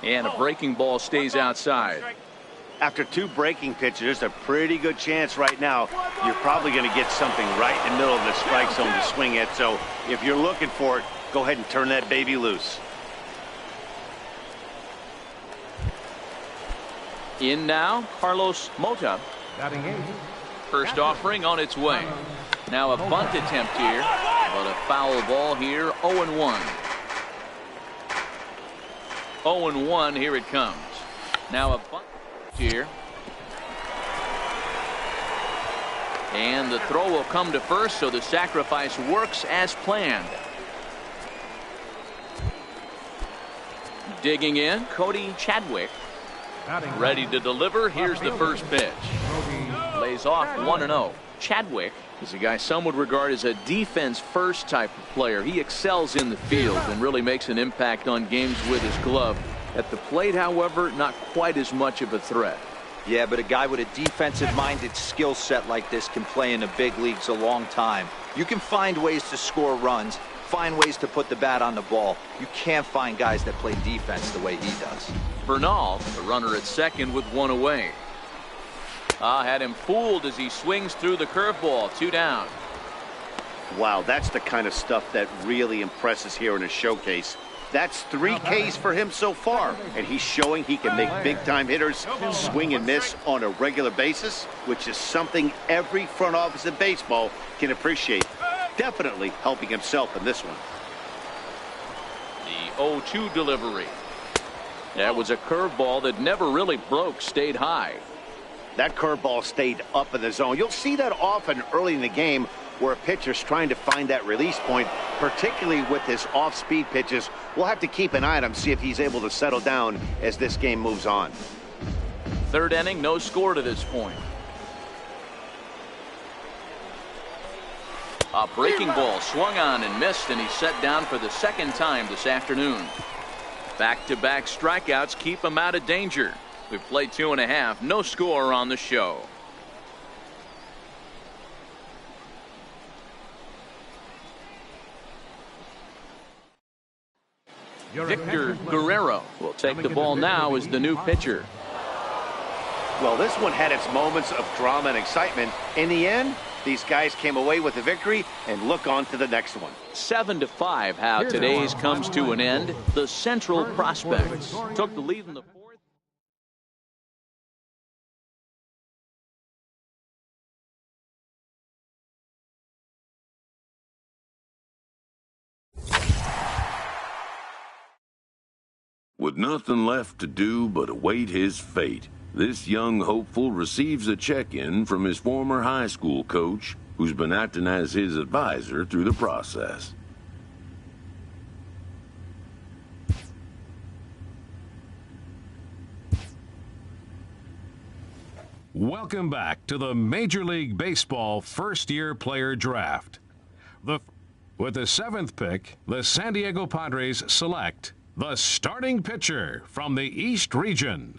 And a breaking ball stays outside. After 2 breaking pitches, there's a pretty good chance right now you're probably going to get something right in the middle of the strike zone to swing at. So if you're looking for it, go ahead and turn that baby loose. In now, Carlos Mota. First offering on its way. Now a bunt attempt here, but a foul ball here. 0-1. 0-1. Here it comes. Now a bunt here. And the throw will come to first, so the sacrifice works as planned. Digging in, Cody Chadwick. Ready to deliver. Here's the first pitch. Lays off 1-0. Chadwick is a guy some would regard as a defense-first type of player. He excels in the field and really makes an impact on games with his glove. At the plate, however, not quite as much of a threat. Yeah, but a guy with a defensive-minded skill set like this can play in the big leagues a long time. You can find ways to score runs, find ways to put the bat on the ball. You can't find guys that play defense the way he does. Bernal, the runner at second with 1 away. Had him fooled as he swings through the curveball. 2 down. Wow, that's the kind of stuff that really impresses here in a showcase. That's 3 Ks for him so far, and he's showing he can make big-time hitters swing and miss on a regular basis, which is something every front office in baseball can appreciate. Definitely helping himself in this one. The 0-2 delivery. That was a curveball that never really broke, stayed high. That curveball stayed up in the zone. You'll see that often early in the game where a pitcher's trying to find that release point, particularly with his off-speed pitches. We'll have to keep an eye on him, see if he's able to settle down as this game moves on. 3rd inning, no score to this point. A breaking ball swung on and missed, and he's set down for the 2nd time this afternoon. Back-to-back strikeouts keep him out of danger. We've played 2.5, no score on the show. Victor Guerrero will take the ball now as the new pitcher. Well, this one had its moments of drama and excitement. In the end, these guys came away with a victory and look on to the next one. 7-5 how today's comes to an end. The Central Prospects took the lead in the 4th. With nothing left to do but await his fate, this young hopeful receives a check-in from his former high school coach, who's been acting as his advisor through the process. Welcome back to the Major League Baseball first-year player draft. With the 7th pick, the San Diego Padres select the starting pitcher from the East Region.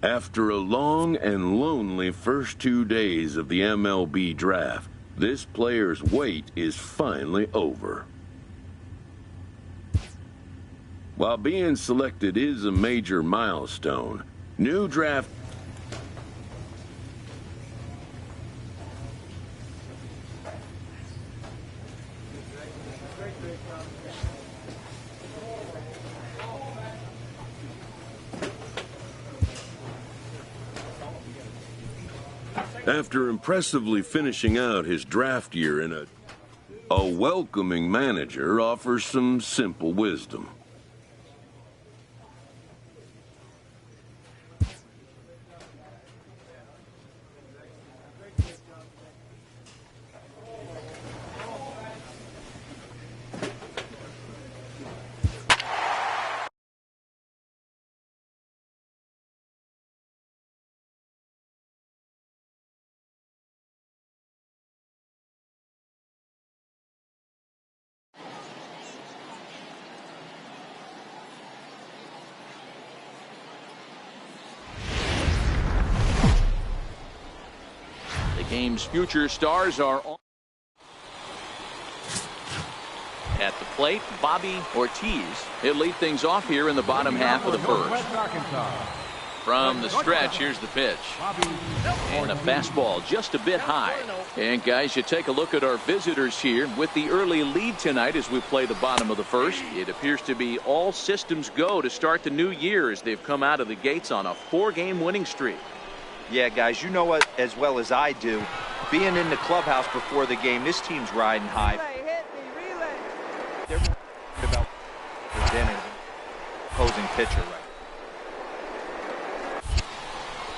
After a long and lonely first 2 days of the MLB draft, this player's wait is finally over. While being selected is a major milestone, new draft After impressively finishing out his draft year in a welcoming manager offers some simple wisdom. Game's future stars are on. At the plate, Bobby Ortiz. He'll lead things off here in the bottom half of the first. From the stretch, here's the pitch. And a fastball just a bit high. And guys, you take a look at our visitors here with the early lead tonight as we play the bottom of the first. It appears to be all systems go to start the new year as they've come out of the gates on a 4-game winning streak. Yeah, guys, you know what as well as I do. Being in the clubhouse before the game, this team's riding high. They're about their dinner. Opposing pitcher right.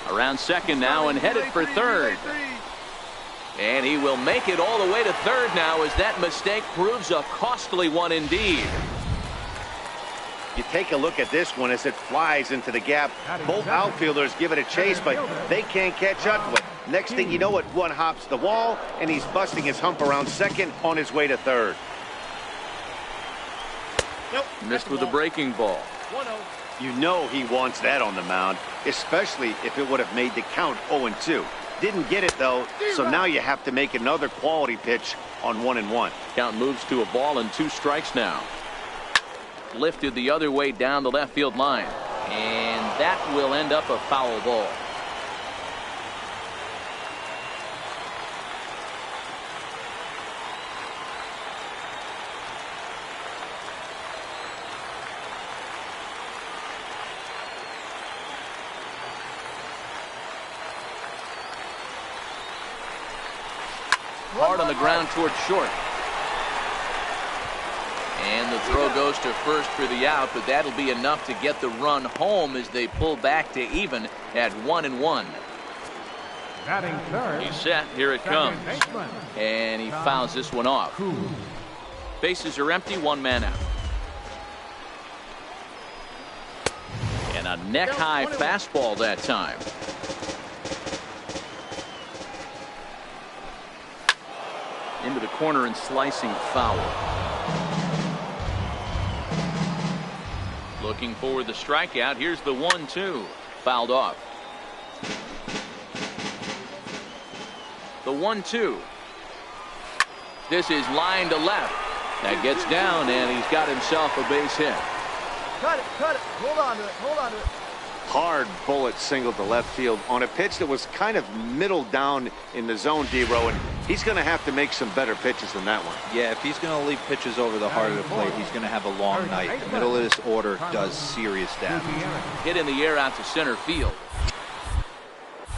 Around second now and headed for third. And he will make it all the way to third now as that mistake proves a costly one indeed. You take a look at this one as it flies into the gap. Both outfielders give it a chase, but they can't catch up to it. Next thing you know it, one hops the wall, and he's busting his hump around second on his way to third. Missed with a breaking ball. You know he wants that on the mound, especially if it would have made the count 0-2. Didn't get it, though, so now you have to make another quality pitch on 1-1. Count moves to a ball and 2 strikes now. Lifted the other way down the left field line. And that will end up a foul ball. Hard on the ground toward short. And the throw goes to first for the out, but that'll be enough to get the run home as they pull back to even at 1-1. He's set. Here it comes. And he fouls this one off. Bases are empty. 1 man out. And a neck-high fastball that time. Into the corner and slicing foul. Looking for the strikeout. Here's the 1-2. Fouled off. The 1-2. This is line to left. That gets down, and he's got himself a base hit. Cut it, cut it. Hold on to it, hold on to it. Hard bullet single to left field on a pitch that was kind of middle down in the zone, D-Row, and he's going to have to make some better pitches than that one. Yeah, if he's going to leave pitches over the heart of the plate, he's going to have a long night. The middle of this order does serious damage. Hit in the air out to center field.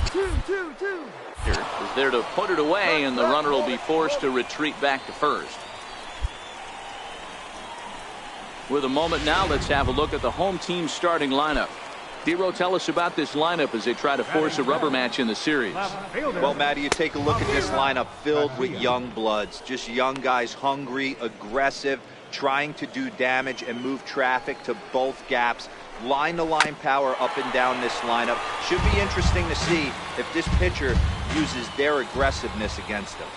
2-2-2. Is there to put it away, and the runner will be forced to retreat back to first. With a moment now, let's have a look at the home team starting lineup. D-Row, tell us about this lineup as they try to force a rubber match in the series. Well, Matty, you take a look at this lineup filled with young bloods. Just young guys, hungry, aggressive, trying to do damage and move traffic to both gaps. Line-to-line power up and down this lineup. Should be interesting to see if this pitcher uses their aggressiveness against them.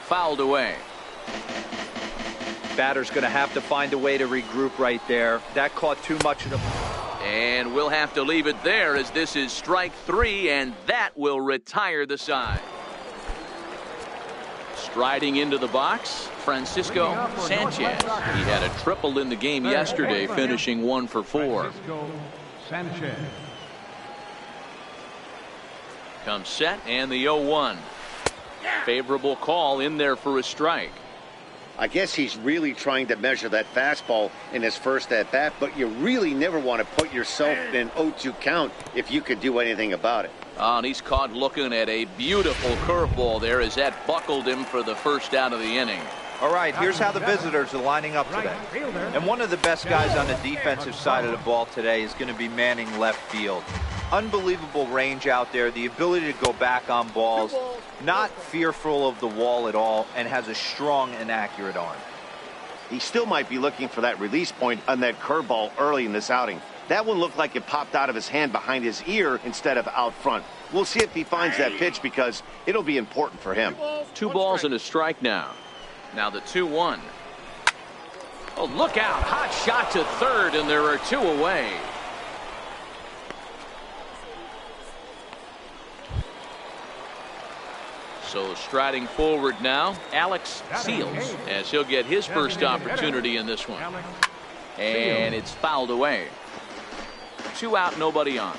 Fouled away. Batter's going to have to find a way to regroup right there. That caught too much of the... And we'll have to leave it there as this is strike 3, and that will retire the side. Striding into the box, Francisco Sanchez. He had a triple in the game yesterday, finishing 1 for 4. Sanchez. Comes set, and the 0-1. Favorable call in there for a strike. I guess he's really trying to measure that fastball in his first at-bat, but you really never want to put yourself in an 0-2 count if you could do anything about it. And he's caught looking at a beautiful curveball there as that buckled him for the first out of the inning. All right, here's how the visitors are lining up today. And one of the best guys on the defensive side of the ball today is going to be manning left field. Unbelievable range out there, the ability to go back on balls, not fearful of the wall at all, and has a strong and accurate arm. He still might be looking for that release point on that curveball early in this outing. That one looked like it popped out of his hand behind his ear instead of out front. We'll see if he finds that pitch because it'll be important for him. 2 balls and a strike now. Now the 2-1. Oh, look out. Hot shot to third, and there are 2 away. So striding forward now, Alex Seals, as he'll get his first opportunity in this one. And it's fouled away. 2 out, nobody on.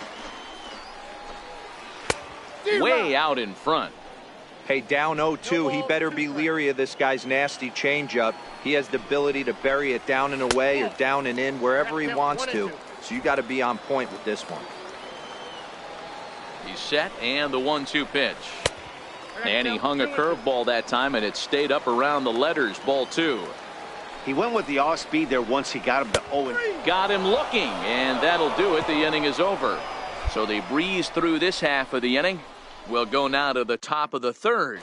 Way out in front. Hey, down 0-2, he better be leery of this guy's nasty changeup. He has the ability to bury it down and away or down and in, wherever he wants to. So you got to be on point with this one. He's set, and the 1-2 pitch. And he hung a curveball that time, and it stayed up around the letters. Ball 2. He went with the off speed there once he got him to 0. Got him looking, and that'll do it. The inning is over. So they breeze through this half of the inning. We'll go now to the top of the third.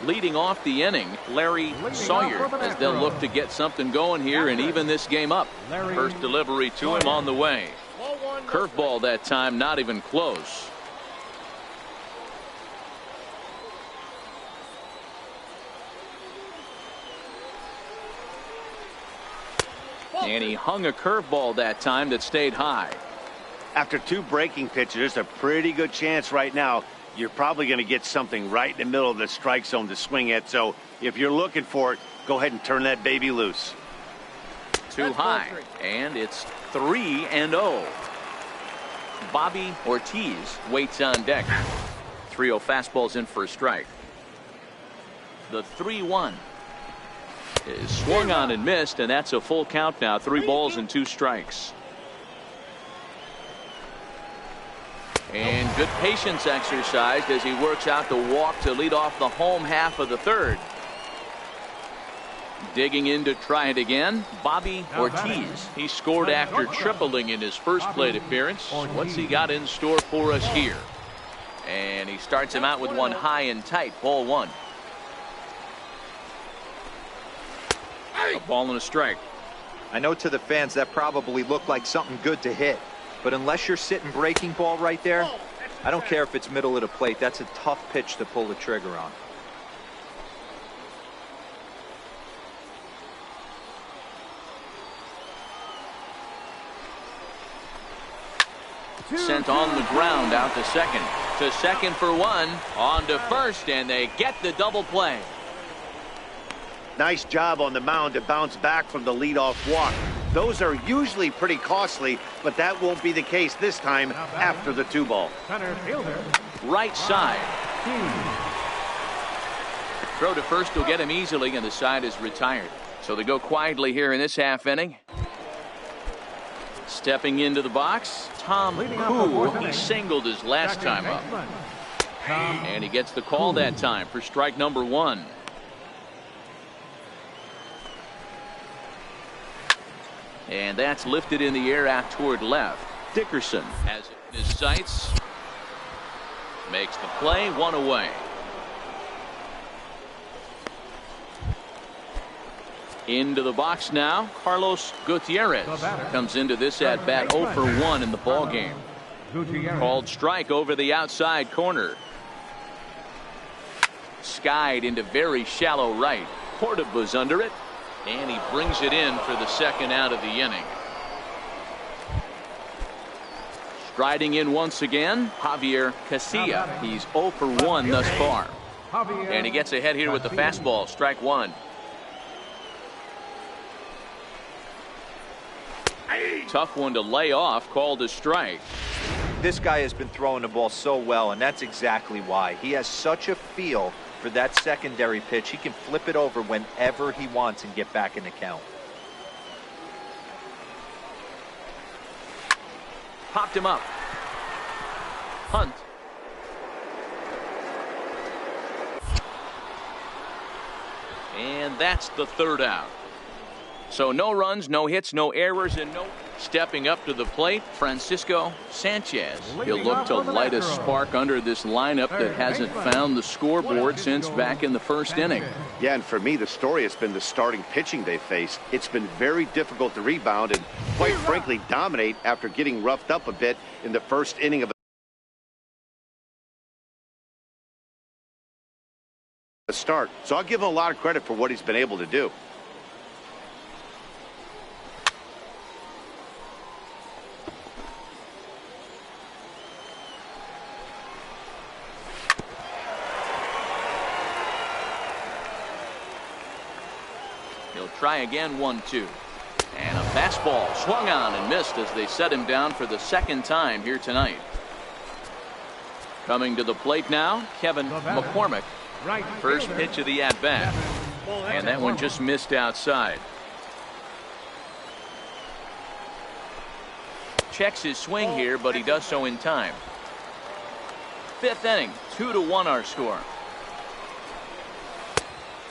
Leading off the inning, Larry Sawyer, as they'll look to get something going here and even this game up. First delivery to him on the way. Curveball that time, not even close. And he hung a curveball that time that stayed high. After 2 breaking pitches, there's a pretty good chance right now you're probably going to get something right in the middle of the strike zone to swing at. So if you're looking for it, go ahead and turn that baby loose. Too high, and it's 3-0. Bobby Ortiz waits on deck. 3-0 fastballs in for a strike. The 3-1 is swung on and missed, and that's a full count now. 3 balls and 2 strikes. And good patience exercised as he works out the walk to lead off the home half of the third. Digging in to try it again, Bobby Ortiz. He scored after tripling in his first plate appearance. What's he got in store for us here? And he starts him out with one high and tight. Ball 1. A ball and a strike. I know to the fans that probably looked like something good to hit, but unless you're sitting breaking ball right there, I don't care if it's middle of the plate. That's a tough pitch to pull the trigger on. Sent on the ground out to second. To second for 1. On to first, and they get the double play. Nice job on the mound to bounce back from the leadoff walk. Those are usually pretty costly, but that won't be the case this time after the 2-ball. Right side. Throw to first will get him easily, and the side is retired. So they go quietly here in this half inning. Stepping into the box, Tom Koo. He singled his last time up. And he gets the call that time for strike number 1. And that's lifted in the air out toward left. Dickerson has it in his sights. Makes the play, 1 away. Into the box now, Carlos Gutierrez comes into this at bat 0 for 1 in the ball game. Called strike over the outside corner. Skied into very shallow right. Cordoba's under it. And he brings it in for the second out of the inning. Striding in once again, Javier Casilla. He's 0 for 1 thus far. And he gets ahead here with the fastball. Strike 1. Tough one to lay off. Called a strike. This guy has been throwing the ball so well, and that's exactly why. He has such a feel for that secondary pitch. He can flip it over whenever he wants and get back in the count. Popped him up. Hunt. And that's the third out. So no runs, no hits, no errors, and no. Stepping up to the plate, Francisco Sanchez. He'll look to light a spark under this lineup that hasn't found the scoreboard since back in the first inning. Yeah, and for me, the story has been the starting pitching they faced. It's been very difficult to rebound and, quite frankly, dominate after getting roughed up a bit in the first inning of a start. So I'll give him a lot of credit for what he's been able to do. He'll try again, 1-2. And a fastball swung on and missed as they set him down for the second time here tonight. Coming to the plate now, Kevin McCormick. First pitch of the at-bat. And that one just missed outside. Checks his swing here, but he does so in time. Fifth inning, 2-1 our score.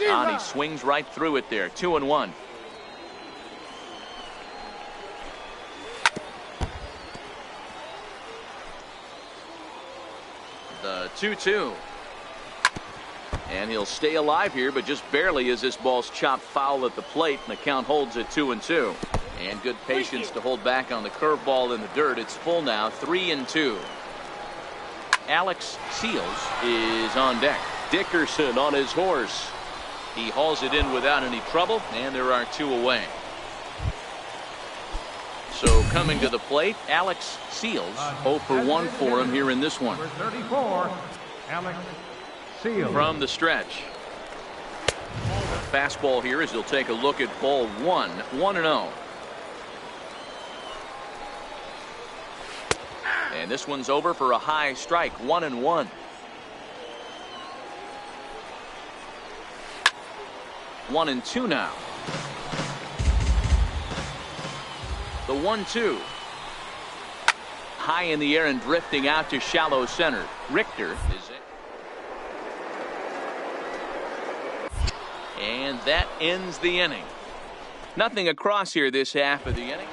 And he swings right through it there, 2-1. The 2-2. And he'll stay alive here, but just barely as this ball's chopped foul at the plate, and the count holds at 2-2. And good patience to hold back on the curveball in the dirt. It's full now, 3-2. Alex Seals is on deck. Dickerson on his horse. He hauls it in without any trouble, and there are 2 away. So coming to the plate, Alex Seals. 0 for 1 for him here in this one. Number 34, Alex Seals. From the stretch. Fastball here as he'll take a look at ball 1, 1-0. And this one's over for a high strike, 1-1. 1-2 now. The 1-2. High in the air and drifting out to shallow center. Richter is it. And that ends the inning. Nothing across here this half of the inning.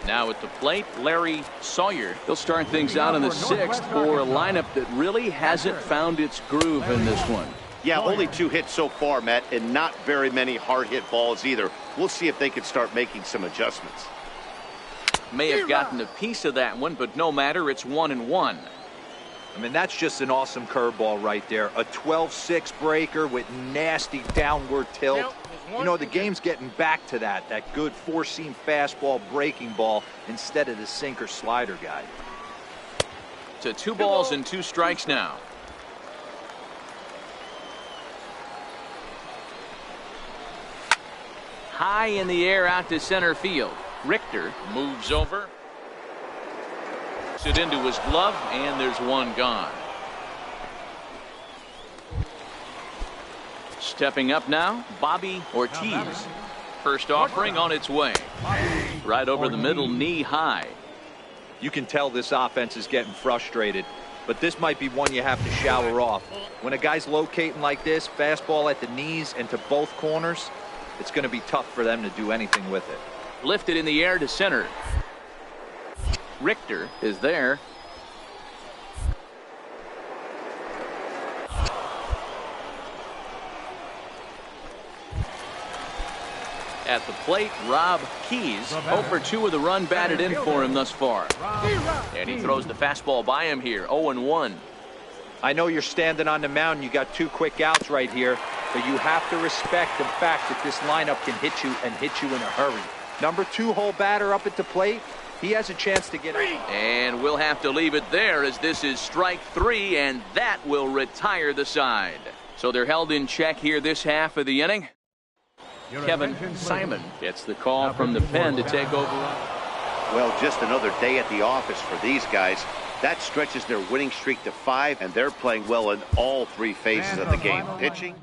Now at the plate, Larry Sawyer. He'll start things out in the 6th for a lineup that really hasn't found its groove in this one. Yeah, only 2 hits so far, Matt, and not very many hard hit balls either. We'll see if they can start making some adjustments. May have gotten a piece of that one, but no matter, it's 1-1. I mean, that's just an awesome curveball right there. A 12-6 breaker with nasty downward tilt. You know, the game's getting back to that good four-seam fastball breaking ball instead of the sinker slider guy. To 2 balls and 2 strikes now. High in the air out to center field. Richter moves over. Puts it into his glove, and there's 1 gone. Stepping up now, Bobby Ortiz. First offering on its way. Right over the middle, knee high. You can tell this offense is getting frustrated, but this might be one you have to shower off. When a guy's locating like this, fastball at the knees and to both corners, it's going to be tough for them to do anything with it. Lifted in the air to center. Richter is there. At the plate, Rob Keys. 0 for 2 with a run batted in for him thus far. And he throws the fastball by him here, 0-1. I know you're standing on the mound. You got 2 quick outs right here, but you have to respect the fact that this lineup can hit you and hit you in a hurry. Number 2 hole batter up at the plate. He has a chance to get out. And we'll have to leave it there as this is strike 3, and that will retire the side. So they're held in check here this half of the inning. Kevin Simon gets the call from the pen to take over. Well, just another day at the office for these guys. That stretches their winning streak to 5, and they're playing well in all 3 phases of the game. Pitching,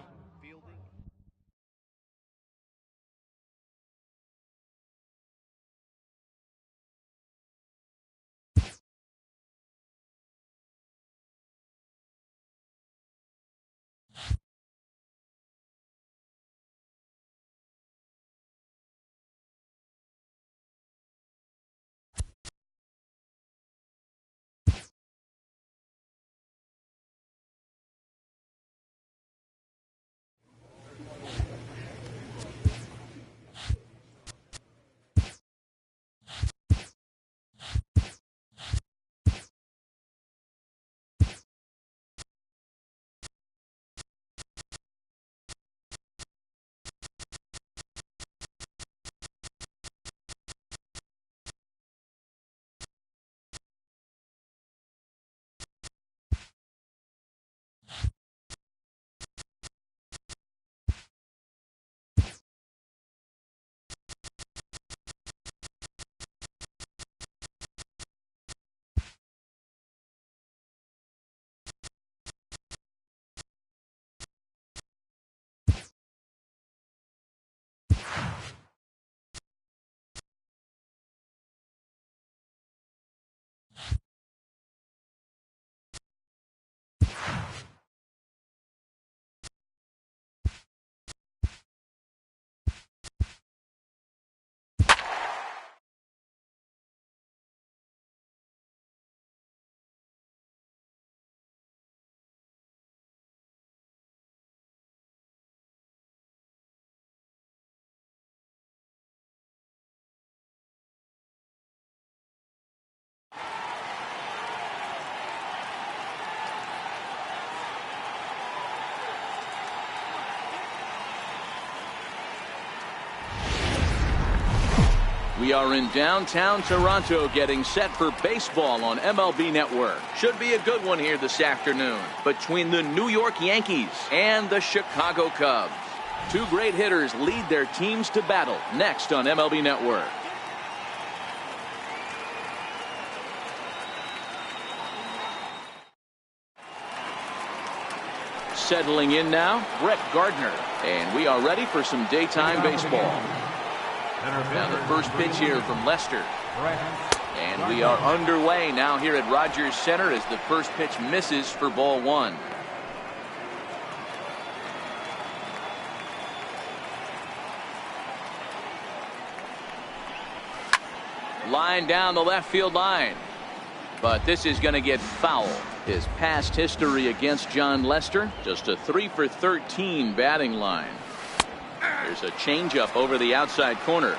We are in downtown Toronto getting set for baseball on MLB Network. Should be a good one here this afternoon between the New York Yankees and the Chicago Cubs. Two great hitters lead their teams to battle next on MLB Network. Settling in now, Brett Gardner. And we are ready for some daytime baseball. Now the first pitch here from Lester. And we are underway now here at Rogers Center as the first pitch misses for ball one. Line down the left field line. But this is going to get foul. His past history against John Lester, just a 3 for 13 batting line. There's a changeup over the outside corner.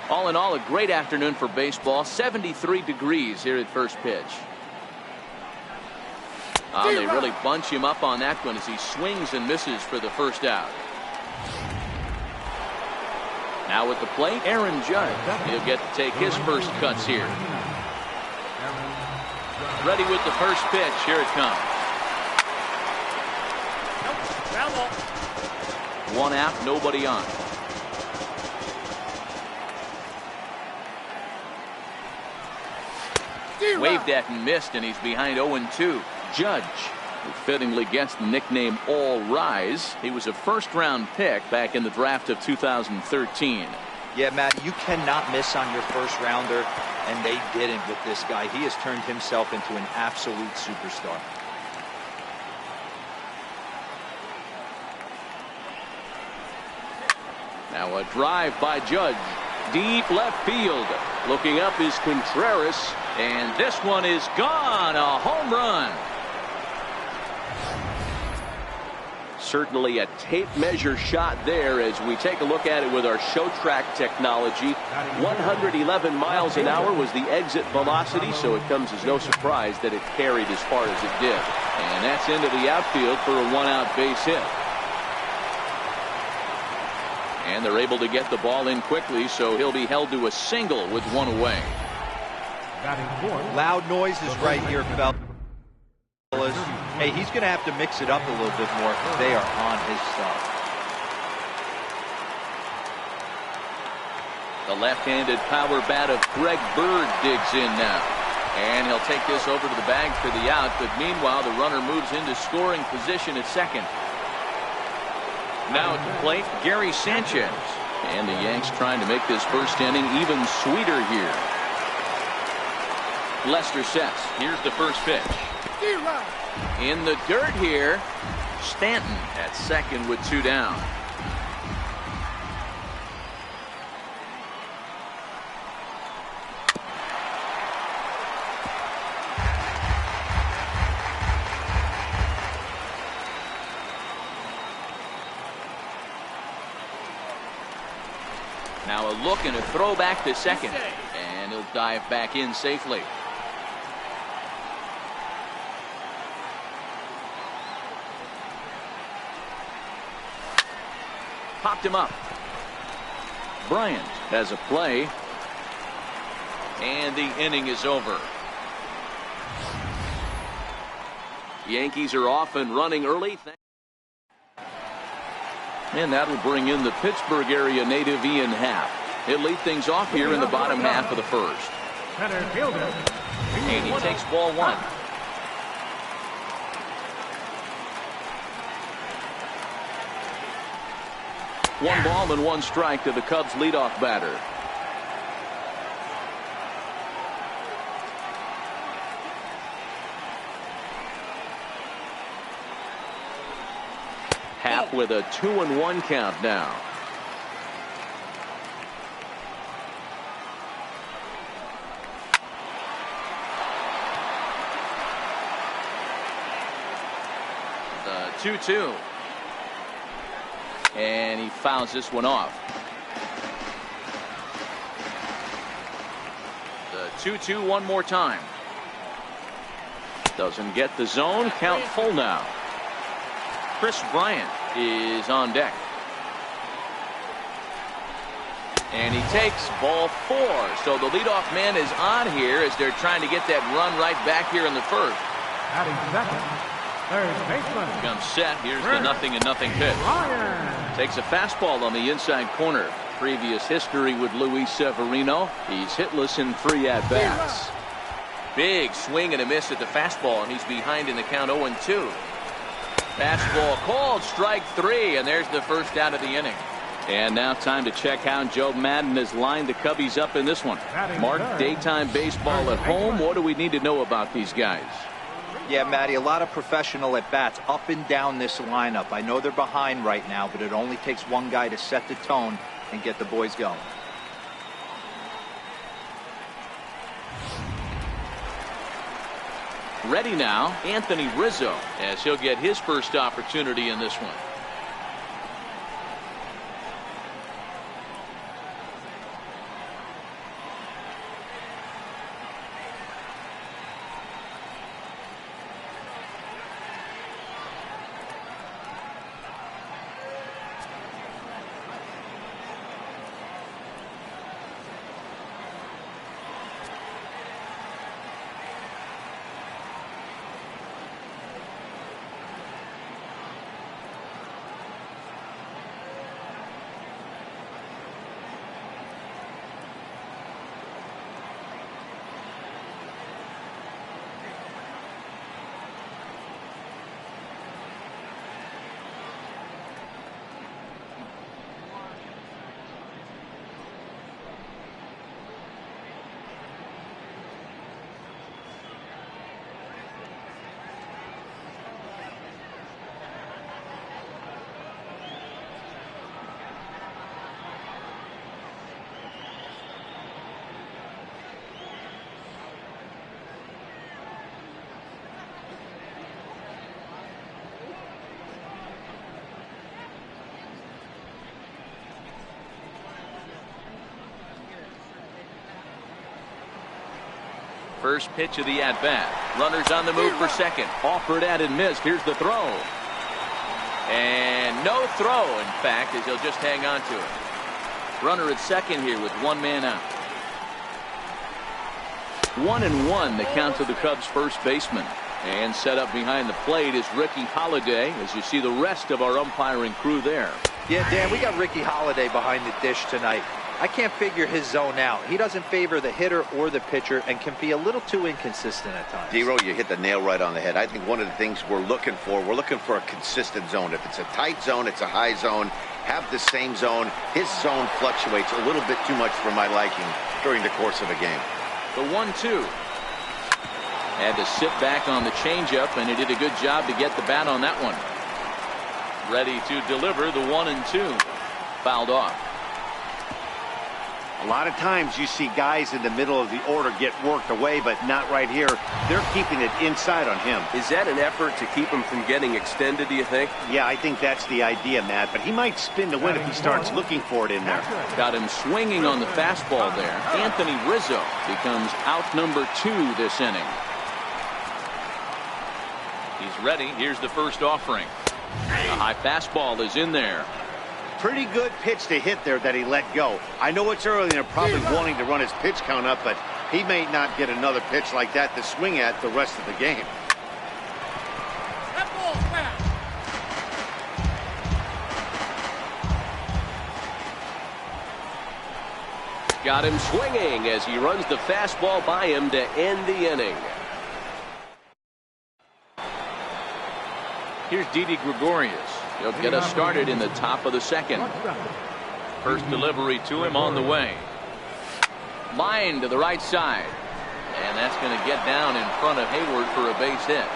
All in all, a great afternoon for baseball. 73 degrees here at first pitch. They really bunch him up on that one as he swings and misses for the first out. Now with the plate, Aaron Judge. He'll get to take his first cuts here. Ready with the first pitch. Here it comes. One out, nobody on. Waved at and missed, and he's behind 0-2. Judge, who fittingly gets the nickname All Rise. He was a first-round pick back in the draft of 2013. Yeah, Matt, you cannot miss on your first rounder, and they didn't with this guy. He has turned himself into an absolute superstar. Now a drive by Judge. Deep left field. Looking up is Contreras, and this one is gone. A home run. Certainly a tape measure shot there as we take a look at it with our show track technology. 111 miles an hour was the exit velocity, so it comes as no surprise that it carried as far as it did. And that's into the outfield for a one-out base hit. And they're able to get the ball in quickly, so he'll be held to a single with one away. Loud noises right here, fellas. Hey, he's going to have to mix it up a little bit more. They are on his side. The left-handed power bat of Greg Bird digs in now. And he'll take this over to the bag for the out, but meanwhile the runner moves into scoring position at second. Now at the plate, Gary Sanchez. And the Yanks trying to make this first inning even sweeter here. Lester sets. Here's the first pitch. In the dirt here, Stanton at second with two down. Now a look and a throw back to second, and he'll dive back in safely. Popped him up. Bryant has a play, and the inning is over. Yankees are off and running early. And that'll bring in the Pittsburgh area native Ian Happ. He'll lead things off here in the bottom half of the first. And he takes ball one. One ball and one strike to the Cubs leadoff batter. Happ with a 2-1 count now. The 2-2. And he fouls this one off. The 2-2 one more time. Doesn't get the zone. Count full now. Chris Bryant is on deck. And he takes ball 4. So the leadoff man is on here as they're trying to get that run right back here in the first. Batting second, third baseman. Comes set. Here's the 0-0 pitch. Ryan. Takes a fastball on the inside corner. Previous history with Luis Severino. He's hitless in 3 at-bats. Big swing and a miss at the fastball, and he's behind in the count 0-2. Fastball called, strike 3, and there's the first out of the inning. And now time to check how Joe Madden has lined the Cubbies up in this one. Mark, daytime baseball at home. What do we need to know about these guys? Yeah, Matty, a lot of professional at-bats up and down this lineup. I know they're behind right now, but it only takes one guy to set the tone and get the boys going. Ready now, Anthony Rizzo, as he'll get his first opportunity in this one. First pitch of the at-bat. Runners on the move for second. Offered at and missed. Here's the throw. And no throw, in fact, as he'll just hang on to it. Runner at second here with one man out. 1-1 the count to the Cubs first baseman. And set up behind the plate is Ricky Holiday, as you see the rest of our umpiring crew there. Yeah, Dan, we got Ricky Holiday behind the dish tonight. I can't figure his zone out. He doesn't favor the hitter or the pitcher and can be a little too inconsistent at times. Zero, you hit the nail right on the head. I think one of the things we're looking for a consistent zone. If it's a tight zone, it's a high zone. Have the same zone. His zone fluctuates a little bit too much for my liking during the course of a game. The 1-2. Had to sit back on the changeup, and he did a good job to get the bat on that one. Ready to deliver the 1-2. Fouled off. A lot of times you see guys in the middle of the order get worked away, but not right here. They're keeping it inside on him. Is that an effort to keep him from getting extended, do you think? Yeah, I think that's the idea, Matt. But he might spin to win if he starts looking for it in there. Got him swinging on the fastball there. Anthony Rizzo becomes out number 2 this inning. He's ready. Here's the first offering. A high fastball is in there. Pretty good pitch to hit there that he let go. I know it's early and they're probably wanting to run his pitch count up, but he may not get another pitch like that to swing at the rest of the game. Got him swinging as he runs the fastball by him to end the inning. Here's Didi Gregorius. He'll get us started in the top of the second. First delivery to him on the way. Line to the right side. And that's going to get down in front of Hayward for a base hit.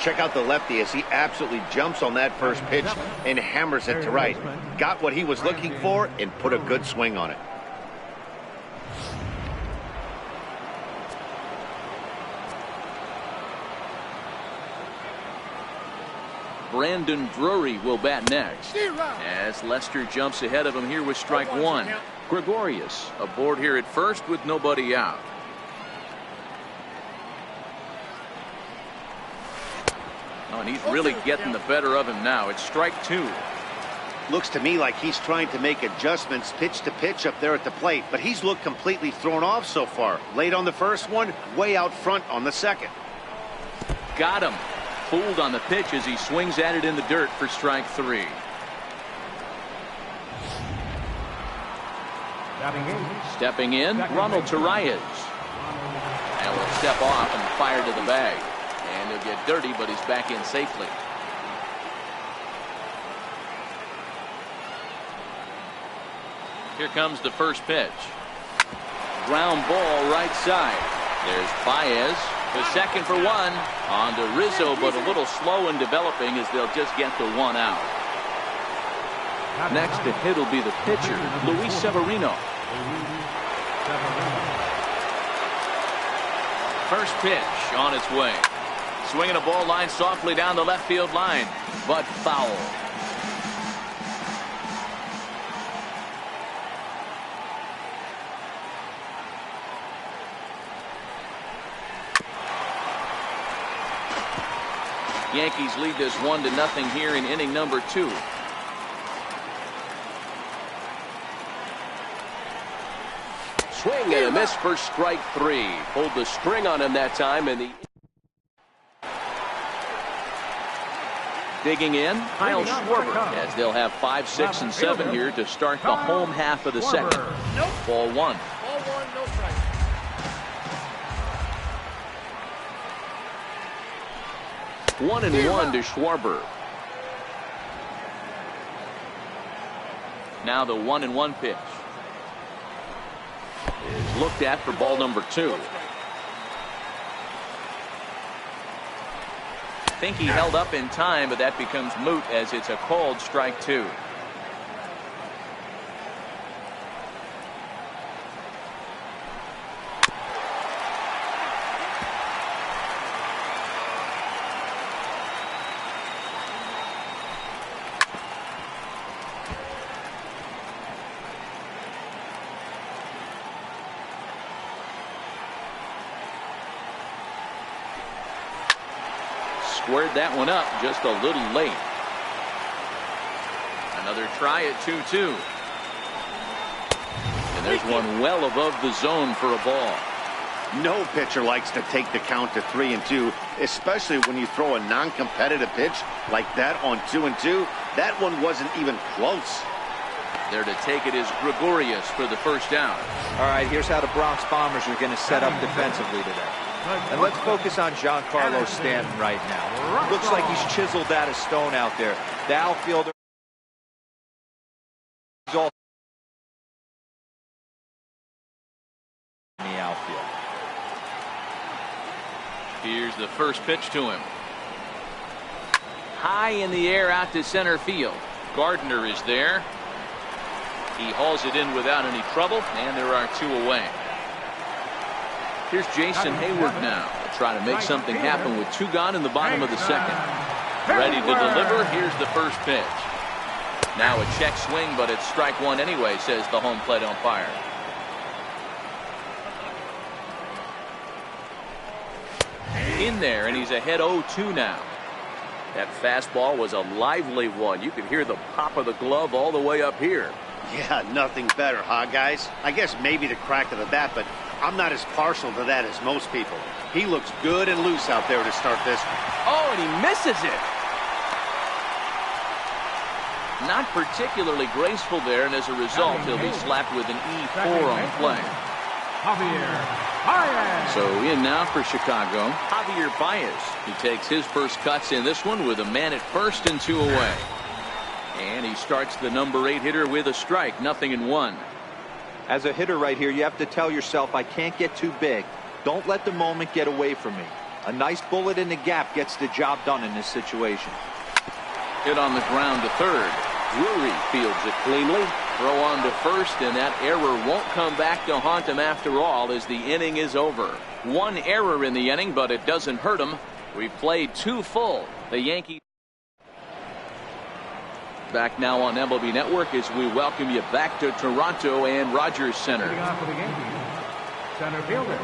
Check out the lefty as he absolutely jumps on that first pitch and hammers it to right. Got what he was looking for and put a good swing on it. Brandon Drury will bat next as Lester jumps ahead of him here with strike 1. Gregorius aboard here at first with nobody out. Oh, and he's really getting the better of him now. It's strike 2. Looks to me like he's trying to make adjustments pitch to pitch up there at the plate, but he's looked completely thrown off so far. Late on the first one, way out front on the second. Got him. Fooled on the pitch as he swings at it in the dirt for strike 3. Stepping in, Ronald Torreyes. And will step off and fire to the bag. And he'll get dirty, but he's back in safely. Here comes the first pitch. Ground ball right side. There's Baez. The second for 1. On to Rizzo, but a little slow in developing as they'll just get the 1 out. Next to hit will be the pitcher, Luis Severino. First pitch on its way. Swinging a ball line softly down the left field line, but foul. Yankees lead this 1-0 here in inning number 2. Swing and a miss for strike 3. Pulled the string on him that time, and the digging in, Kyle Schwarber, as they'll have 5, 6, and 7 here to start the home half of the second. Ball 1. Ball 1, no strike. 1-1 to Schwarber. Now the 1-1 pitch is looked at for ball number 2. I think he held up in time, but that becomes moot as it's a called strike 2. Squared that one up just a little late. Another try at 2-2. And there's one well above the zone for a ball. No pitcher likes to take the count to 3-2, especially when you throw a non-competitive pitch like that on 2-2. That one wasn't even close. There to take it is Gregorius for the first down. All right, here's how the Bronx Bombers are going to set up defensively today. And let's focus on Giancarlo Stanton right now. Looks like he's chiseled out of stone out there. The outfielder is all in the outfield. Here's the first pitch to him. High in the air out to center field. Gardner is there. He hauls it in without any trouble, and there are 2 away. Here's Jason Hayward now. They'll try to make something happen with 2 gone in the bottom of the second. Ready to deliver. Here's the first pitch. Now a check swing, but it's strike 1 anyway, says the home plate umpire. In there, and he's ahead 0-2 now. That fastball was a lively one. You could hear the pop of the glove all the way up here. Yeah, nothing better, huh, guys? I guess maybe the crack of the bat, but I'm not as partial to that as most people. He looks good and loose out there to start this one. Oh, and he misses it. Not particularly graceful there, and as a result, he'll be slapped with an E4 on the play. So in now for Chicago, Javier Baez. He takes his first cuts in this one with a man at first and 2 away. And he starts the number 8 hitter with a strike, 0-1. As a hitter right here, you have to tell yourself, I can't get too big. Don't let the moment get away from me. A nice bullet in the gap gets the job done in this situation. Hit on the ground to third. Drury fields it cleanly. Throw on to first, and that error won't come back to haunt him after all as the inning is over. 1 error in the inning, but it doesn't hurt him. We've played 2 full. The Yankees back now on MLB Network as we welcome you back to Toronto and Rogers Center. Center fielder.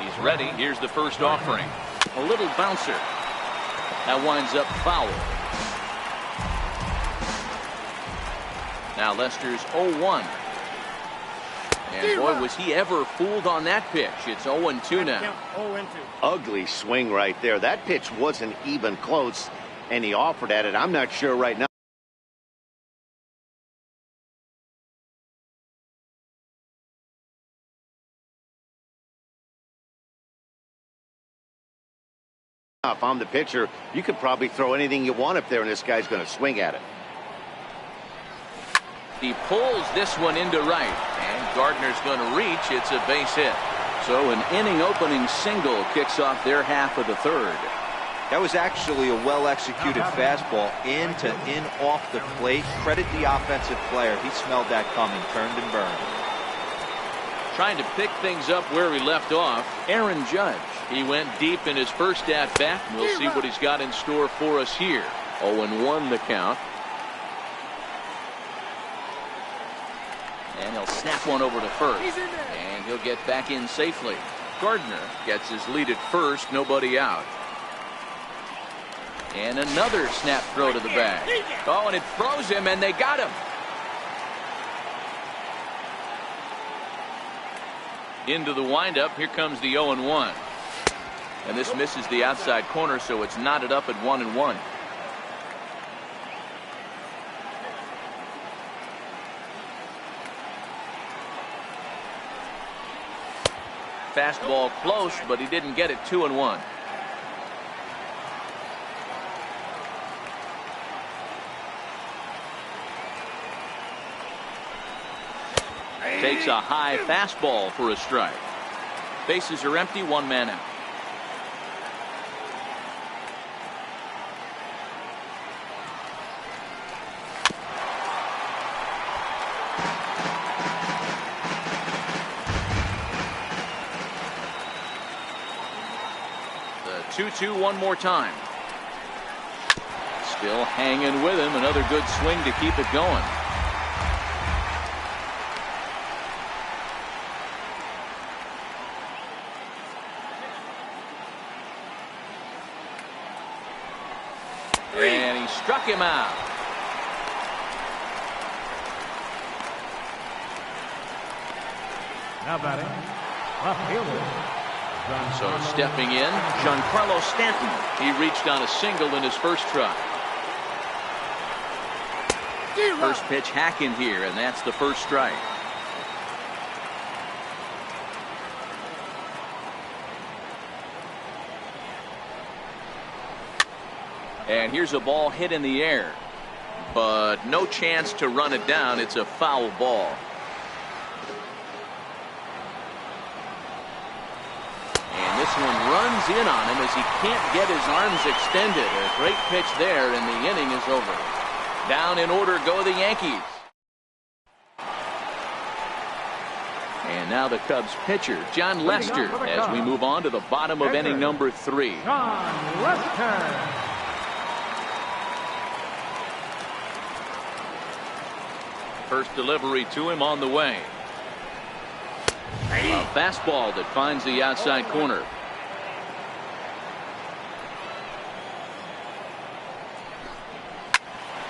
He's ready. Here's the first offering. A little bouncer. That winds up foul. Now Lester's 0-1. And boy, was he ever fooled on that pitch. It's 0-2 now. Ugly swing right there. That pitch wasn't even close, and he offered at it. I'm not sure right now if I'm the pitcher, you could probably throw anything you want up there, and this guy's going to swing at it. He pulls this one into right, and Gardner's going to reach. It's a base hit. So an inning-opening single kicks off their half of the third. That was actually a well-executed fastball in to in off the plate. Credit the offensive player. He smelled that coming, turned and burned. Trying to pick things up where he left off, Aaron Judge. He went deep in his first at-bat. We'll see what he's got in store for us here. 0-1 the count. And he'll snap one over to first. And he'll get back in safely. Gardner gets his lead at first, nobody out. And another snap throw to the bag. Oh, and it froze him, and they got him. Into the windup. Here comes the 0-1. And this misses the outside corner, so it's knotted up at 1-1. Fastball close, but he didn't get it. 2-1. Takes a high fastball for a strike. Bases are empty, one man out. The 2-2 one more time. Still hanging with him. Another good swing to keep it going. And he struck him out. Now batting, left fielder. So stepping in, Giancarlo Stanton. He reached on a single in his first try. First pitch hacking here, and that's the first strike. And here's a ball hit in the air, but no chance to run it down. It's a foul ball. And this one runs in on him as he can't get his arms extended. A great pitch there, and the inning is over. Down in order go the Yankees. And now the Cubs pitcher, John Lester, as we move on to the bottom of inning number 3. John Lester. First delivery to him on the way. A fastball that finds the outside corner.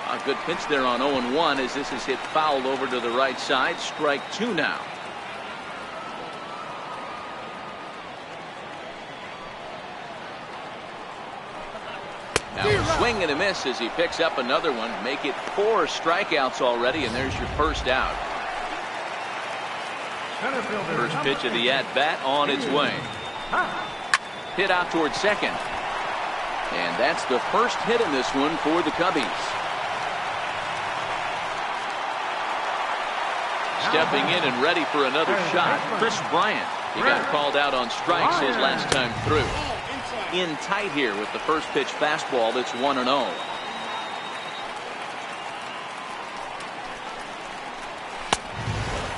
A good pitch there on 0-1 as this is hit foul over to the right side. Strike 2 now. Now a swing and a miss as he picks up another one. Make it 4 strikeouts already, and there's your first out. First pitch of the at-bat on its way. Hit out towards second. And that's the first hit in this one for the Cubbies. Stepping in and ready for another shot, Chris Bryant. He got called out on strikes his last time through. In tight here with the first pitch fastball. That's 1-0.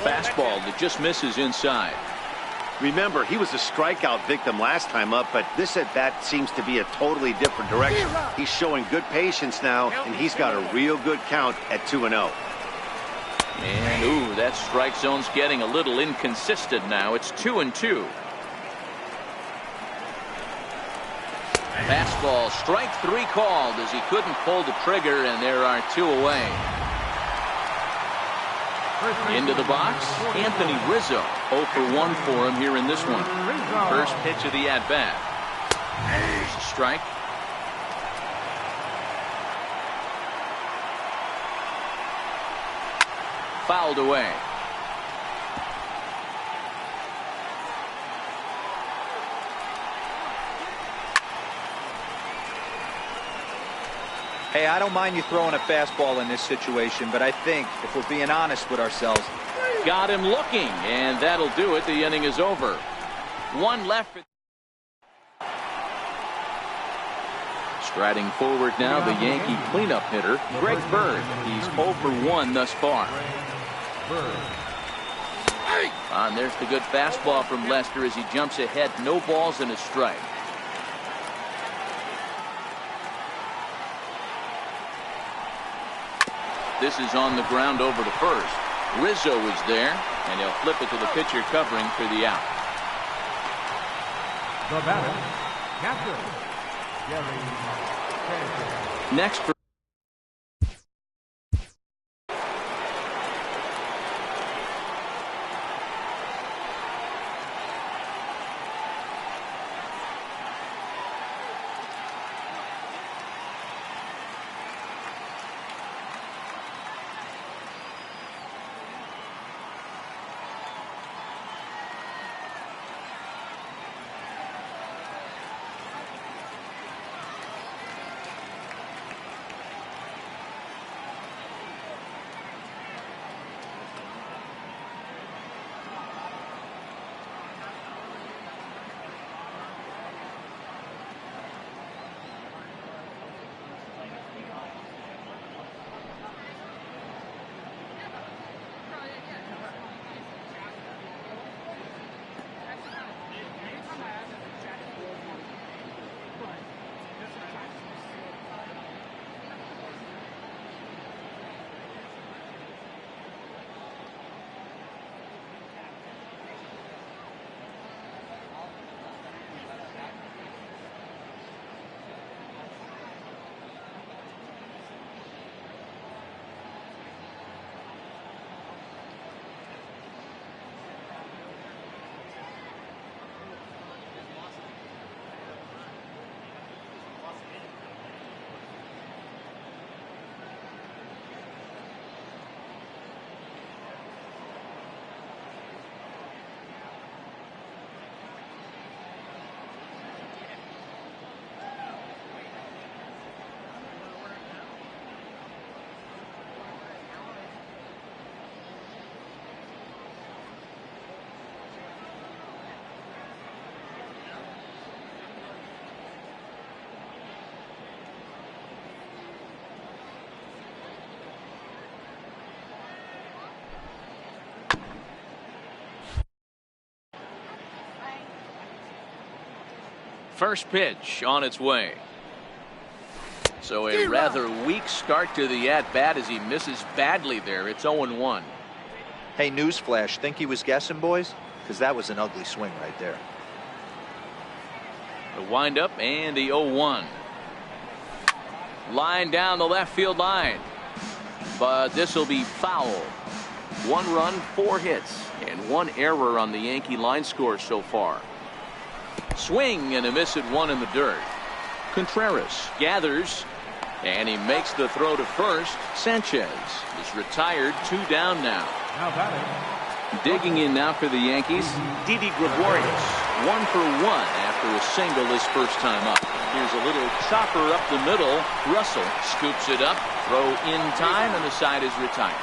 Fastball that just misses inside. Remember, he was a strikeout victim last time up, but this at bat seems to be a totally different direction. He's showing good patience now, and he's got a real good count at 2-0. And ooh, that strike zone's getting a little inconsistent now. It's 2-2. Fastball, strike 3 called as he couldn't pull the trigger, and there are 2 away. Into the box, Anthony Rizzo. 0 for 1 for him here in this one. First pitch of the at-bat. There's a strike. Fouled away. Hey, I don't mind you throwing a fastball in this situation, but I think if we're being honest with ourselves. Got him looking, and that'll do it. The inning is over. One left. Striding forward now, the Yankee cleanup hitter, Greg Bird. He's 0 for 1 thus far. And there's the good fastball from Lester as he jumps ahead. No balls and a strike. This is on the ground over to first. Rizzo is there, and he'll flip it to the pitcher covering for the out. The batter, catcher, Jerry Sanchez. Next for first pitch on its way. So a rather weak start to the at-bat as he misses badly there. It's 0-1. Hey, newsflash, think he was guessing, boys? Because that was an ugly swing right there. The windup and the 0-1. Line down the left field line. But this will be foul. 1 run, 4 hits, and 1 error on the Yankee line score so far. Swing and a miss at 1 in the dirt. Contreras gathers, and he makes the throw to first. Sanchez is retired, 2 down now. Now batting. Digging in now for the Yankees, Didi Gregorius. 1 for 1 after a single his first time up. Here's a little chopper up the middle. Russell scoops it up, throw in time, and the side is retired.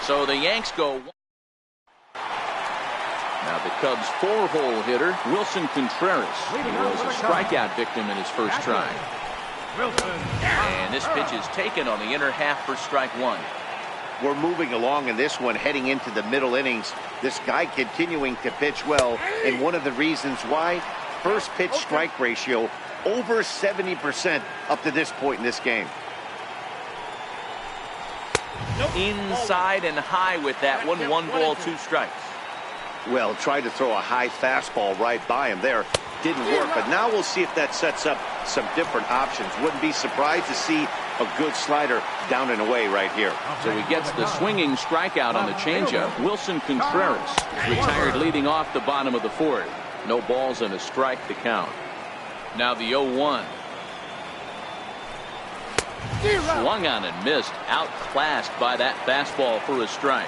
So the Yanks go. Now the Cubs' 4-hole hitter, Wilson Contreras. He was a strikeout victim in his first try. And this pitch is taken on the inner half for strike 1. We're moving along in this one, heading into the middle innings. This guy continuing to pitch well, and one of the reasons why, first pitch strike ratio over 70% up to this point in this game. Inside and high with that one. 1 ball, 2 strikes. Well, tried to throw a high fastball right by him there. Didn't work, but now we'll see if that sets up some different options. Wouldn't be surprised to see A good slider down and away right here. So he gets the swinging strikeout on the changeup. Wilson Contreras is retired leading off the bottom of the fourth. No balls and a strike to count. Now the 0-1. Swung on and missed. Outclassed by that fastball for a strike.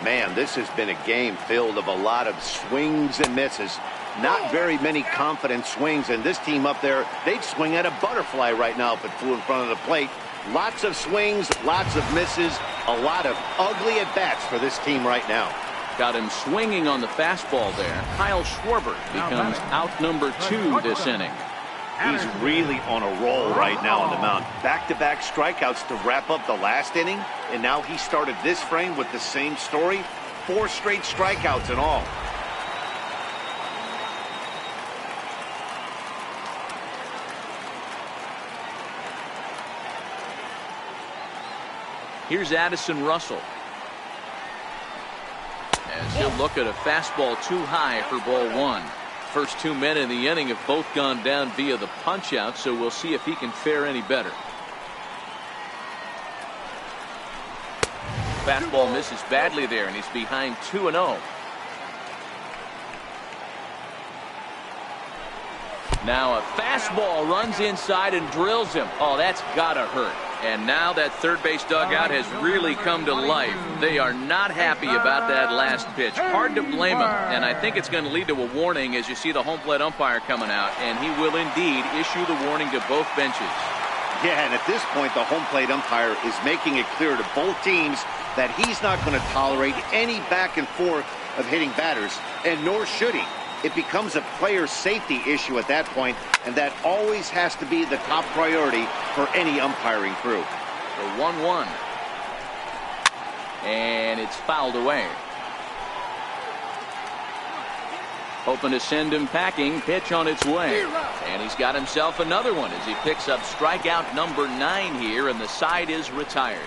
Man, this has been a game filled of a lot of swings and misses. Not very many confident swings, and this team up there, they'd swing at a butterfly right now if it flew in front of the plate. Lots of swings, lots of misses, a lot of ugly at-bats for this team right now. Got him swinging on the fastball there. Kyle Schwarber becomes out number 2 this inning. He's really on a roll right now on the mound. Back-to-back strikeouts to wrap up the last inning, and now he started this frame with the same story. 4 straight strikeouts in all. Here's Addison Russell. As he'll look at a fastball too high for ball 1. First 2 men in the inning have both gone down via the punch out, so we'll see if he can fare any better. Fastball misses badly there, and he's behind 2-0. Now a fastball runs inside and drills him. Oh, that's gotta hurt. And now that third base dugout has really come to life. They are not happy about that last pitch. Hard to blame them. And I think it's going to lead to a warning as you see the home plate umpire coming out. And he will indeed issue the warning to both benches. Yeah, and at this point, the home plate umpire is making it clear to both teams that he's not going to tolerate any back and forth of hitting batters, and nor should he. It becomes a player safety issue at that point, and that always has to be the top priority for any umpiring crew. The 1-1. And it's fouled away. Hoping to send him packing. Pitch on its way. And he's got himself another one as he picks up strikeout number 9 here, and the side is retired.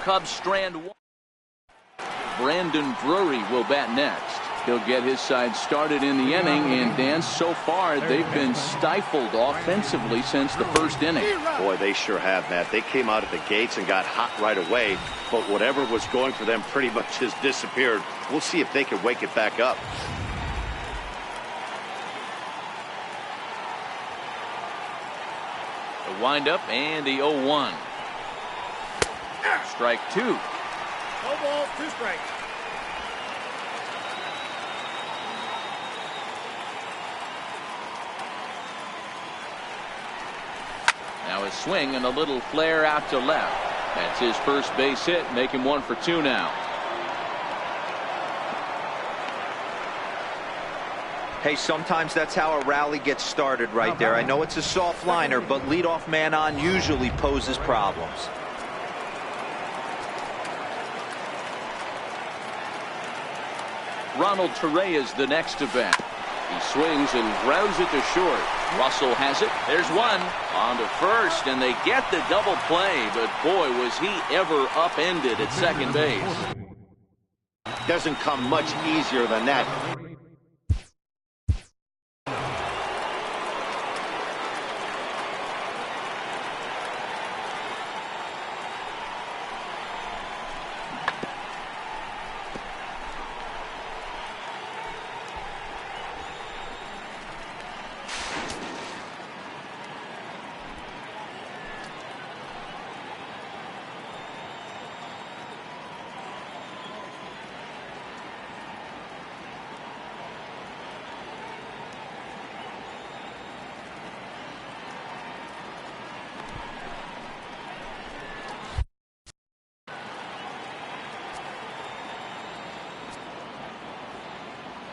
Cubs strand 1. Brandon Drury will bat next. He'll get his side started in the inning, and Dan, so far they've been stifled offensively since the first inning. Boy, they sure have, Matt. They came out of the gates and got hot right away, but whatever was going for them pretty much has disappeared. We'll see if they can wake it back up. The windup and the 0-1. Strike 2. No balls, 2 strikes. Now a swing and a little flare out to left. That's his first base hit, make him 1 for 2 now. Hey, sometimes that's how a rally gets started right there. I know it's a soft liner, but leadoff man on usually poses problems. Ronald Torrey is the next to bat. He swings and grounds it to short. Russell has it. There's one. On to first, and they get the double play, but boy, was he ever upended at second base. Doesn't come much easier than that.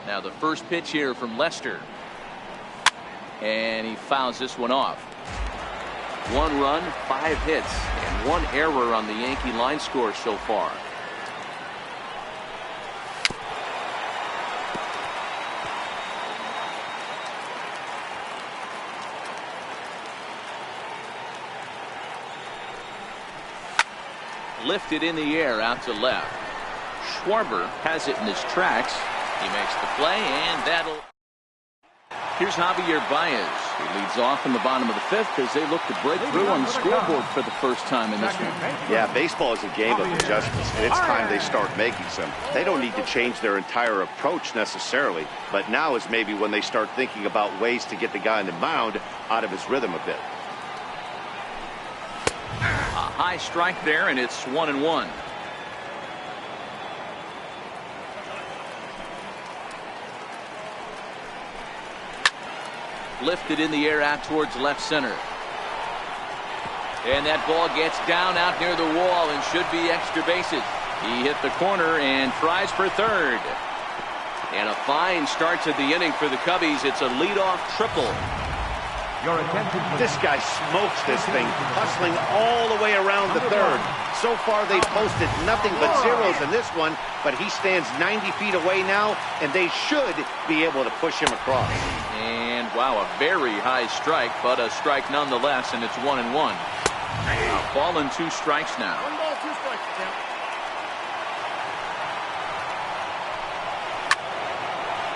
Now the first pitch here from Lester. And he fouls this one off. 1 run, 5 hits, and 1 error on the Yankee line score so far. Lifted in the air out to left. Schwarber has it in his tracks. He makes the play, and that'll Here's Javier Baez. He leads off in the bottom of the fifth as they look to break through on the scoreboard for the first time in this one. Yeah, baseball is a game of adjustments, and it's time they start making some. They don't need to change their entire approach necessarily, but now is maybe when they start thinking about ways to get the guy on the mound out of his rhythm a bit. A high strike there, and it's 1-1. Lifted in the air out towards left center. And that ball gets down out near the wall and should be extra bases. He hit the corner and tries for third. And a fine start to the inning for the Cubbies. It's a leadoff triple. Your attention, please. This guy smokes this thing, hustling all the way around the third. So far, they've posted nothing but zeros in this one, but he stands 90 feet away now, and they should be able to push him across. And, wow, a very high strike, but a strike nonetheless, and it's 1-1. A ball and 2 strikes now. 1 ball, 2 strikes, Tim.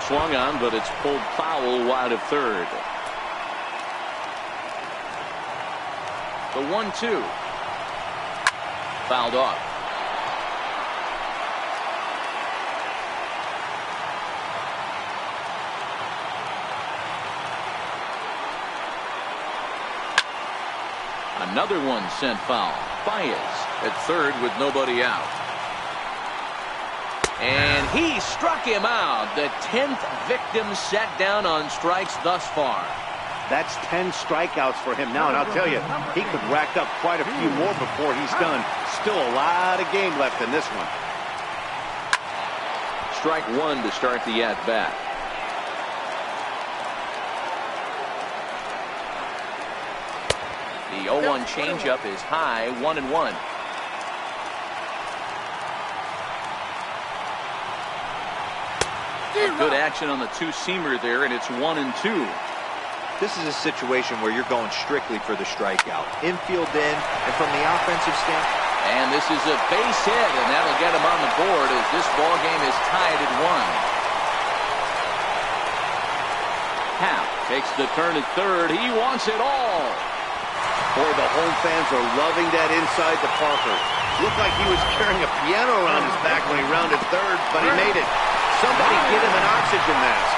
Swung on, but it's pulled foul wide of third. The 1-2. Fouled off. Another one sent foul. Baez at third with nobody out. And he struck him out. The 10th victim set down on strikes thus far. That's 10 strikeouts for him now, and I'll tell you, he could rack up quite a few more before he's done. Still a lot of game left in this one. Strike one to start the at-bat. The 0-1 changeup is high, 1-1. Good action on the two-seamer there, and it's 1-2. This is a situation where you're going strictly for the strikeout. Infield in, and from the offensive standpoint. And this is a base hit, and that'll get him on the board as this ball game is tied at 1. Happ takes the turn at third. He wants it all. Boy, the home fans are loving that inside to Parker. Looked like he was carrying a piano around his back when he rounded third, but he made it. Somebody get him an oxygen mask.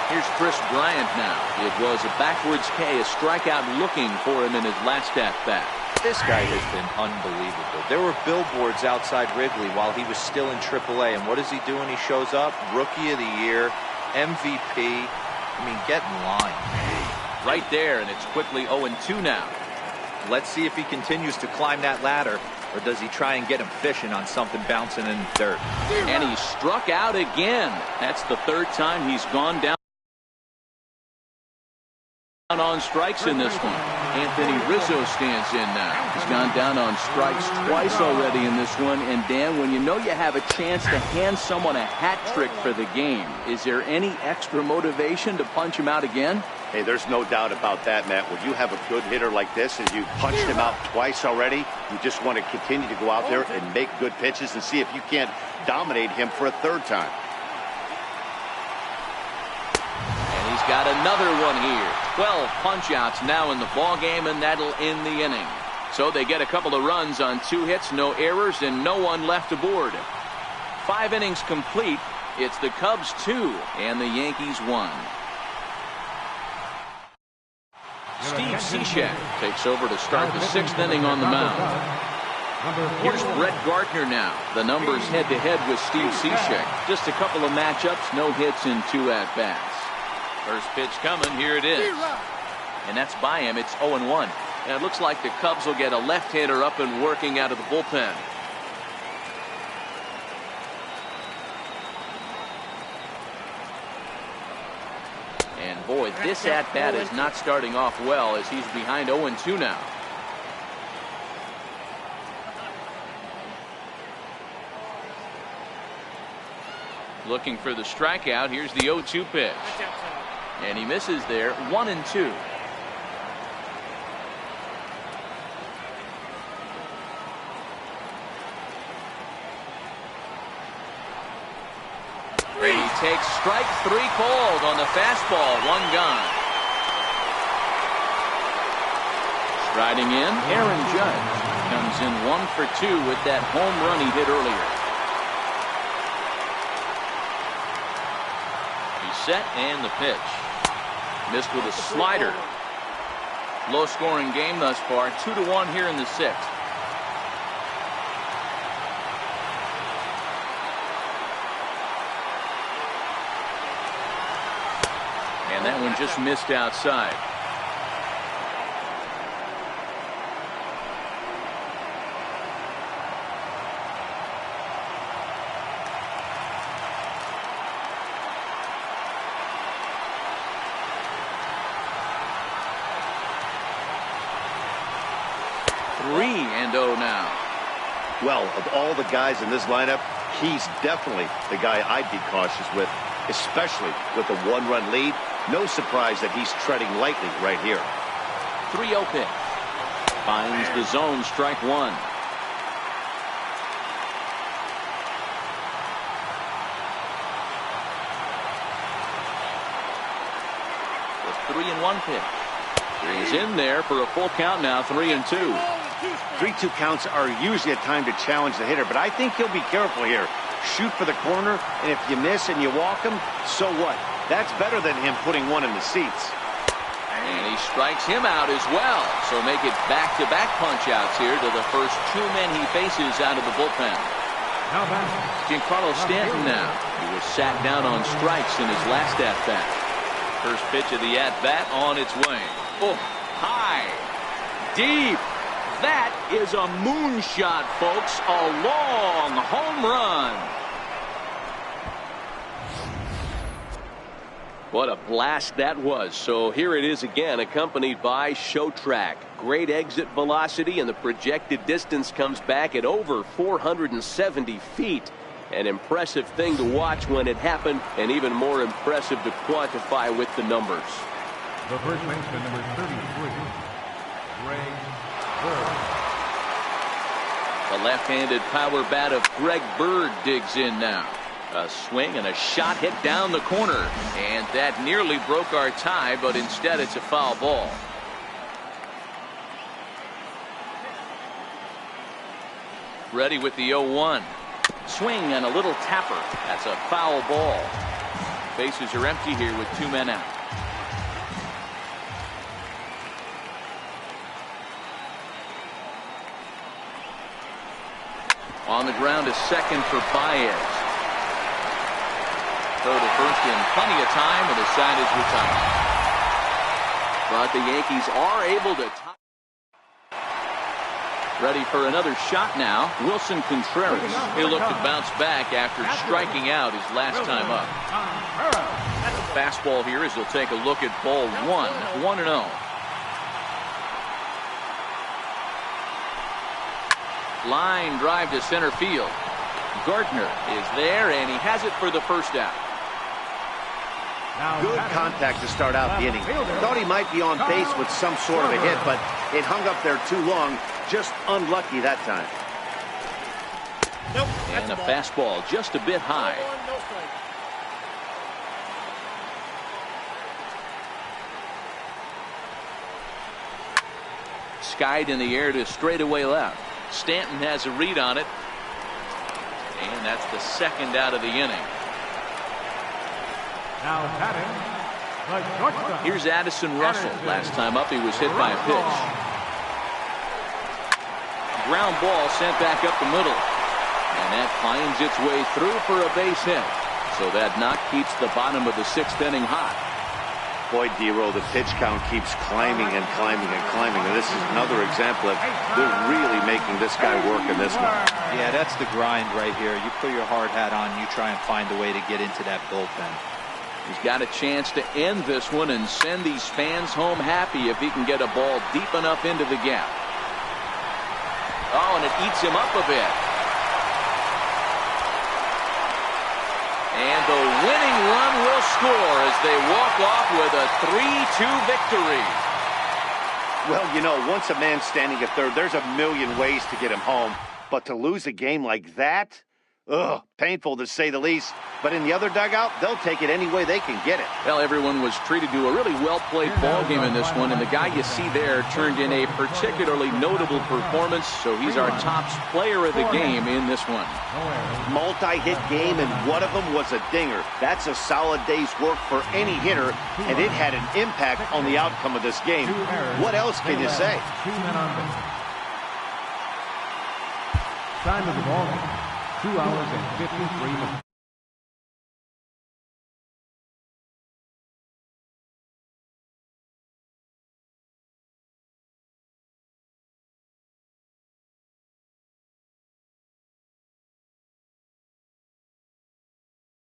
Here's Chris Bryant now. It was a backwards K, a strikeout looking for him in his last at-bat. This guy has been unbelievable. There were billboards outside Wrigley while he was still in AAA, and what does he do when he shows up? Rookie of the Year, MVP. I mean, get in line. Right there, and it's quickly 0-2 now. Let's see if he continues to climb that ladder, or does he try and get him fishing on something bouncing in the dirt? And he struck out again. That's the third time he's gone down on strikes in this one. Anthony Rizzo stands in now. He's gone down on strikes twice already in this one. And Dan, when you know you have a chance to hand someone a hat trick for the game, is there any extra motivation to punch him out again? Hey, there's no doubt about that, Matt. When you have a good hitter like this and you've punched him out twice already, you just want to continue to go out there and make good pitches and see if you can't dominate him for a third time. He's got another one here. 12 punch-outs now in the ball game, and that'll end the inning. So they get a couple of runs on 2 hits, no errors, and no one left aboard. 5 innings complete. It's the Cubs 2 and the Yankees 1. Steve Cishek takes over to start the 6th inning on the mound. Here's Brett Gardner now. The numbers head-to-head with Steve Cishek. Just a couple of matchups, no hits in 2 at-bats. First pitch coming, here it is. And that's by him, it's 0-1. And it looks like the Cubs will get a left-hander up and working out of the bullpen. And boy, this at-bat is not starting off well as he's behind 0-2 now. Looking for the strikeout, here's the 0-2 pitch. And he misses there, 1-2. takes strike 3 called on the fastball. 1 gone. Striding in, Aaron Judge comes in 1 for 2 with that home run he hit earlier. He's set and the pitch. Missed with a slider. Low scoring game thus far. 2-1 here in the 6th. And that one just missed outside. Now. Well, of all the guys in this lineup, he's definitely the guy I'd be cautious with, especially with a 1-run lead. No surprise that he's treading lightly right here. 3-0 pitch. Finds the zone, strike 1. The 3-1 pitch. He's in there for a full count now, 3-2. 3-2 counts are usually a time to challenge the hitter, but I think he'll be careful here. Shoot for the corner, and if you miss and you walk him, so what? That's better than him putting one in the seats. And he strikes him out as well. So make it back-to-back punch-outs here to the first 2 men he faces out of the bullpen. Giancarlo Stanton now. He was sat down on strikes in his last at-bat. First pitch of the at-bat on its way. Oh, high, deep. That is a moonshot, folks. A long home run. What a blast that was. So here it is again, accompanied by Show Track. Great exit velocity, and the projected distance comes back at over 470 feet. An impressive thing to watch when it happened, and even more impressive to quantify with the numbers. The first baseman, number 33, Greg Bird. The left-handed power bat of Greg Bird digs in now. A swing and a shot hit down the corner, and that nearly broke our tie, but instead it's a foul ball. Ready with the 0-1. Swing and a little tapper. That's a foul ball. Bases are empty here with 2 men out. On the ground is second for Baez. Throw to first in plenty of time, and the side is retired. But the Yankees are able to tie. Ready for another shot now. Wilson Contreras. He'll look to bounce back after striking out his last time up. The fastball here as he'll take a look at ball 1. 1-0. Line drive to center field. Gardner is there, and he has it for the first out. Good contact to start out the inning. Thought he might be on base with some sort of a hit, but it hung up there too long. Just unlucky that time. Nope, and a fastball just a bit high. Skied in the air to straightaway left. Stanton has a read on it. And that's the second out of the inning. Now batting, the shortstop. Here's Addison Russell. Last time up he was hit by a pitch. Ground ball sent back up the middle. And that finds its way through for a base hit. So that knock keeps the bottom of the 6th inning hot. Boy, D-Row, the pitch count keeps climbing and climbing and climbing. And this is another example of they're really making this guy work in this one. Yeah, that's the grind right here. You put your hard hat on, you try and find a way to get into that bullpen. He's got a chance to end this one and send these fans home happy if he can get a ball deep enough into the gap. Oh, and it eats him up a bit. And the winning run will score as they walk off with a 3-2 victory. Well, you know, once a man's standing at third, there's a million ways to get him home. But to lose a game like that, Ugh, painful to say the least. But in the other dugout, they'll take it any way they can get it. Well, everyone was treated to a really well-played ball game in this one, and the guy you see there turned in a particularly notable performance, so he's our top player of the game in this one. Multi-hit game, and one of them was a dinger. That's a solid day's work for any hitter, and it had an impact on the outcome of this game. What else can you say? 2 men on base. Time of the ball game, 2 hours and 53 minutes.